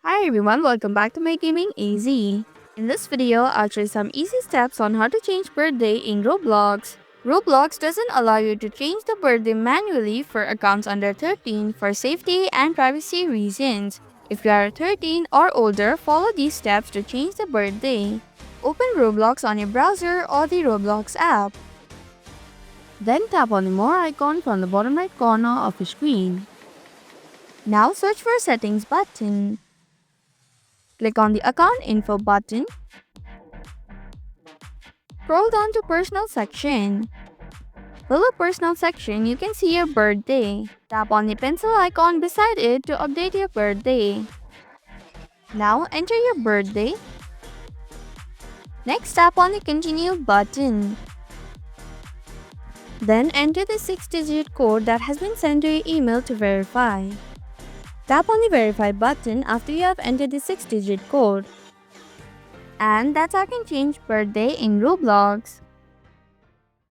Hi everyone, welcome back to My Gaming Easy. In this video, I'll show you some easy steps on how to change birthday in Roblox. Roblox doesn't allow you to change the birthday manually for accounts under 13 for safety and privacy reasons. If you are 13 or older, follow these steps to change the birthday. Open Roblox on your browser or the Roblox app. Then tap on the More icon from the bottom right corner of your screen. Now search for Settings button. Click on the Account Info button. Scroll down to Personal section. Below Personal section, you can see your birthday. Tap on the pencil icon beside it to update your birthday. Now enter your birthday. Next, tap on the Continue button. Then enter the 6-digit code that has been sent to your email to verify. Tap on the Verify button after you have entered the 6-digit code. And that's how you can change birthday in Roblox.